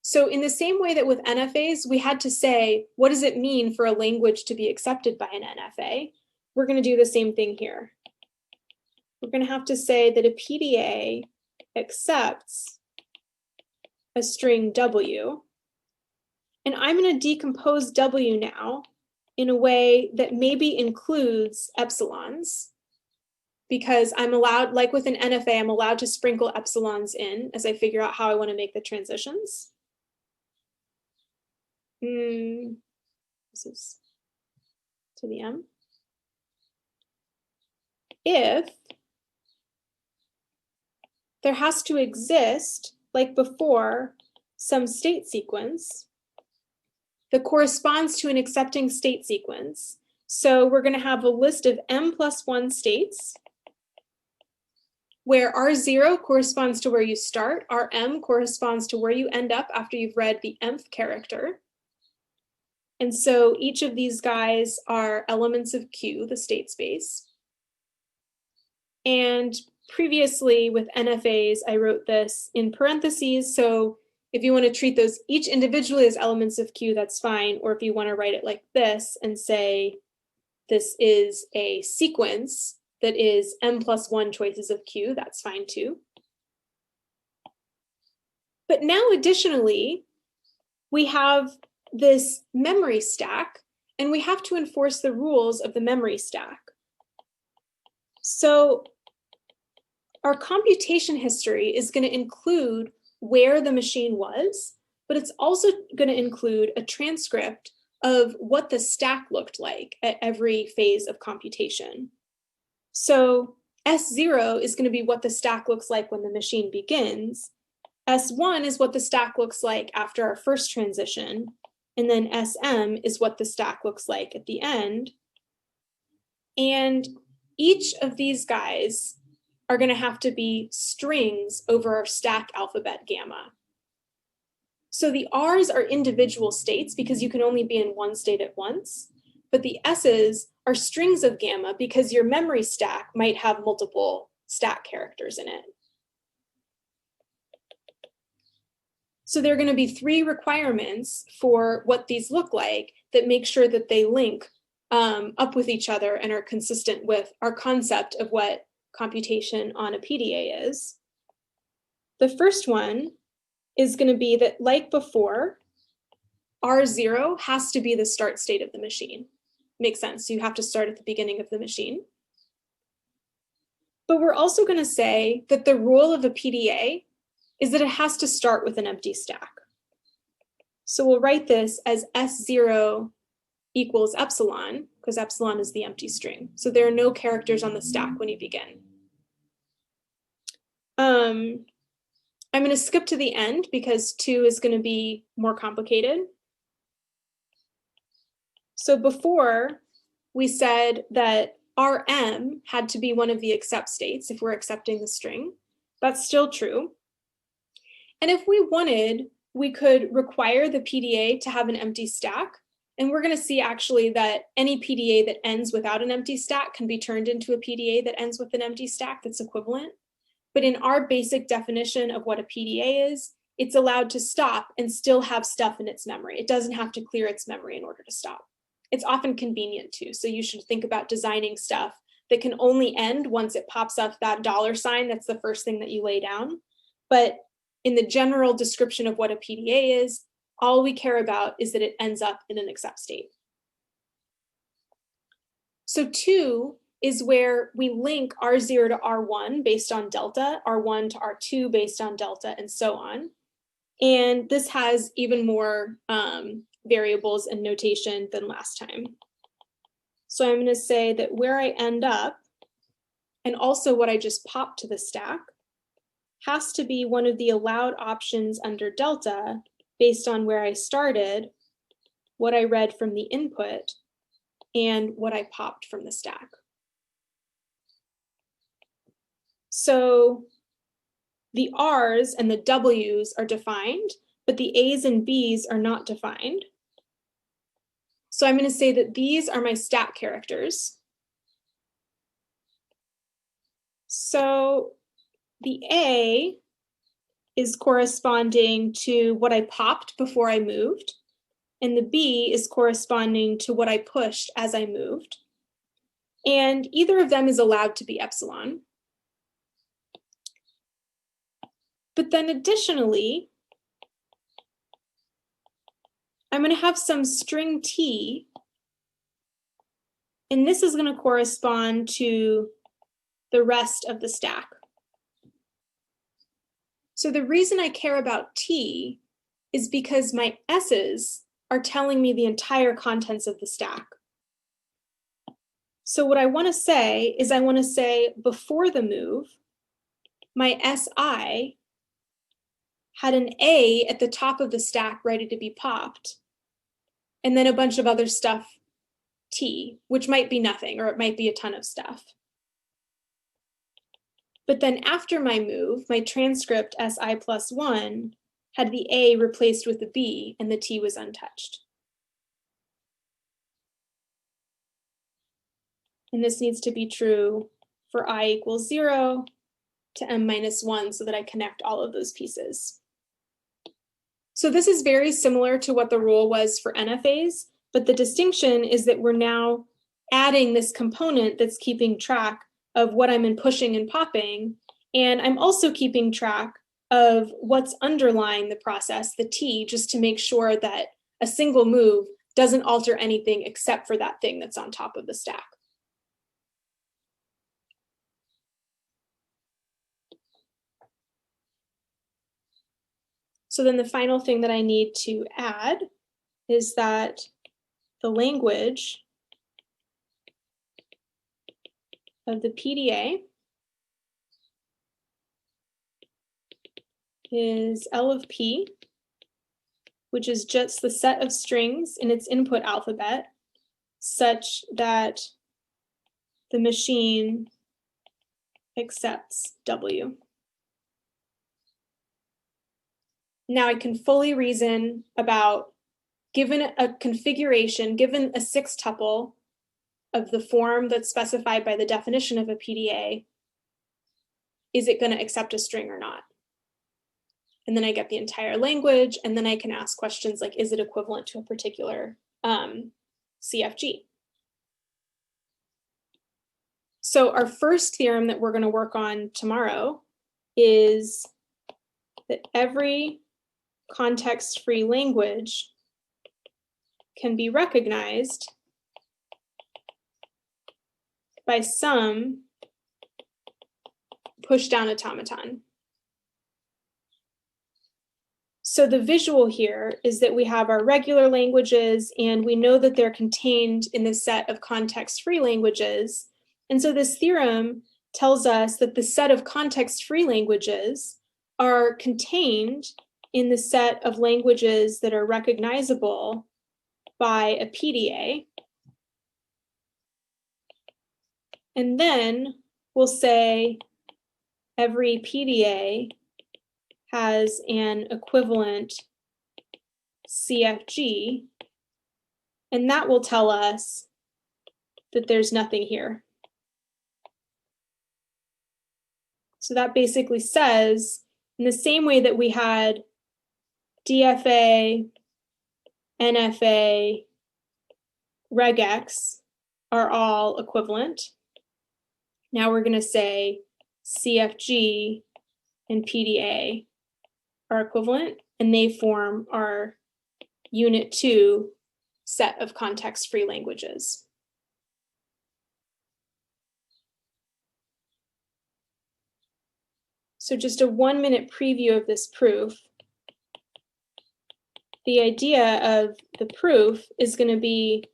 So in the same way that with NFAs, we had to say, what does it mean for a language to be accepted by an NFA? We're going to do the same thing here. We're going to have to say that a PDA accepts a string W. And I'm going to decompose W now in a way that maybe includes epsilons, because I'm allowed, like with an NFA, I'm allowed to sprinkle epsilons in as I figure out how I want to make the transitions. This is to the M. If there has to exist, like before, some state sequence that corresponds to an accepting state sequence. So we're going to have a list of m+1 states, where R0 corresponds to where you start, Rm corresponds to where you end up after you've read the mth character. And so each of these guys are elements of Q, the state space. And previously with NFAs, I wrote this in parentheses. So if you want to treat those each individually as elements of Q, that's fine. Or if you want to write it like this and say, this is a sequence that is m+1 choices of Q, that's fine too. But now additionally, we have this memory stack, and we have to enforce the rules of the memory stack. So our computation history is going to include where the machine was, but it's also going to include a transcript of what the stack looked like at every phase of computation. So S0 is going to be what the stack looks like when the machine begins. S1 is what the stack looks like after our first transition. And then SM is what the stack looks like at the end. And each of these guys are going to have to be strings over our stack alphabet gamma. So the R's are individual states because you can only be in one state at once, but the S's are strings of gamma because your memory stack might have multiple stack characters in it. So there are going to be 3 requirements for what these look like that make sure that they link up with each other and are consistent with our concept of what computation on a PDA is. The first one is going to be that, like before, R0 has to be the start state of the machine. Makes sense. You have to start at the beginning of the machine. But we're also going to say that the rule of a PDA is that it has to start with an empty stack. So we'll write this as S0 equals epsilon, because epsilon is the empty string. So there are no characters on the stack when you begin. I'm going to skip to the end because 2 is going to be more complicated. So before, we said that RM had to be one of the accept states if we're accepting the string. That's still true. And if we wanted, we could require the PDA to have an empty stack. And we're going to see actually that any PDA that ends without an empty stack can be turned into a PDA that ends with an empty stack that's equivalent. But in our basic definition of what a PDA is, it's allowed to stop and still have stuff in its memory. It doesn't have to clear its memory in order to stop. It's often convenient too. So you should think about designing stuff that can only end once it pops up that $sign. That's the first thing that you lay down. But in the general description of what a PDA is, all we care about is that it ends up in an accept state. So 2 is where we link R0 to R1 based on delta, R1 to R2 based on delta, and so on. And this has even more variables and notation than last time. So I'm going to say that where I end up, and also what I just popped to the stack, has to be one of the allowed options under delta based on where I started, what I read from the input, and what I popped from the stack. So the R's and the W's are defined, but the A's and B's are not defined. So I'm going to say that these are my stack characters. So the A is corresponding to what I popped before I moved, and the B is corresponding to what I pushed as I moved. And either of them is allowed to be epsilon. But then additionally, I'm going to have some string T, and this is going to correspond to the rest of the stack. So the reason I care about T is because my S's are telling me the entire contents of the stack. So what I want to say is I want to say before the move, my SI had an A at the top of the stack ready to be popped, and then a bunch of other stuff, T, which might be nothing, or it might be a ton of stuff. But then after my move, my transcript SI+1 had the A replaced with the B, and the T was untouched. And this needs to be true for I equals 0 to m minus 1 so that I connect all of those pieces. So this is very similar to what the rule was for NFAs, but the distinction is that we're now adding this component that's keeping track of what I'm in pushing and popping, and I'm also keeping track of what's underlying the process, the T, just to make sure that a single move doesn't alter anything except for that thing that's on top of the stack. So then the final thing that I need to add is that the language of the PDA is L of P, which is just the set of strings in its input alphabet such that the machine accepts W. Now I can fully reason about, given a configuration, given a six-tuple of the form that's specified by the definition of a PDA, is it going to accept a string or not? And then I get the entire language, and then I can ask questions like, is it equivalent to a particular CFG? So our first theorem that we're going to work on tomorrow is that every context-free language can be recognized by some push-down automaton. So the visual here is that we have our regular languages, and we know that they're contained in the set of context-free languages. And so this theorem tells us that the set of context-free languages are contained in the set of languages that are recognizable by a PDA. And then we'll say every PDA has an equivalent CFG, and that will tell us that there's nothing here. So that basically says, in the same way that we had DFA, NFA, regex are all equivalent. Now we're going to say CFG and PDA are equivalent, and they form our Unit 2 set of context-free languages. So just a 1-minute preview of this proof. The idea of the proof is going to be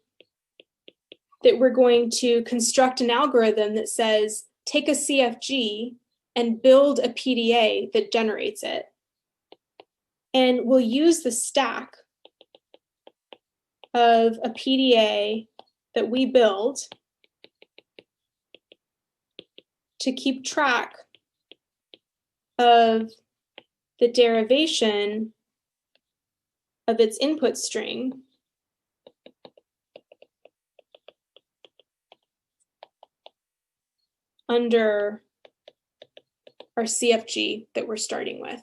that we're going to construct an algorithm that says, take a CFG and build a PDA that generates it. And we'll use the stack of a PDA that we build to keep track of the derivation of its input string under our CFG that we're starting with.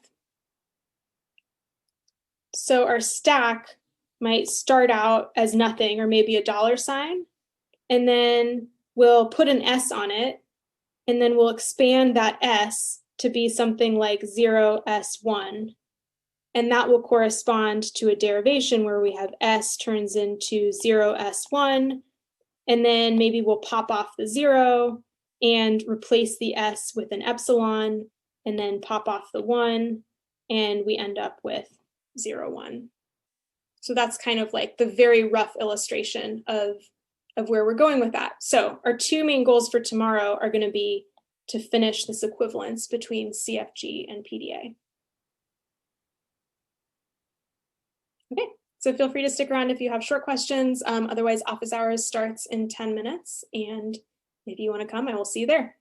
So our stack might start out as nothing, or maybe a $, and then we'll put an S on it, and then we'll expand that S to be something like 0S1. And that will correspond to a derivation where we have S turns into 0S1, and then maybe we'll pop off the 0 and replace the S with an epsilon, and then pop off the 1, and we end up with 0, 1. So that's kind of like the very rough illustration of where we're going with that. So our two main goals for tomorrow are going to be to finish this equivalence between CFG and PDA. Okay, so feel free to stick around if you have short questions. Otherwise, office hours starts in 10 minutes, and if you want to come, I will see you there.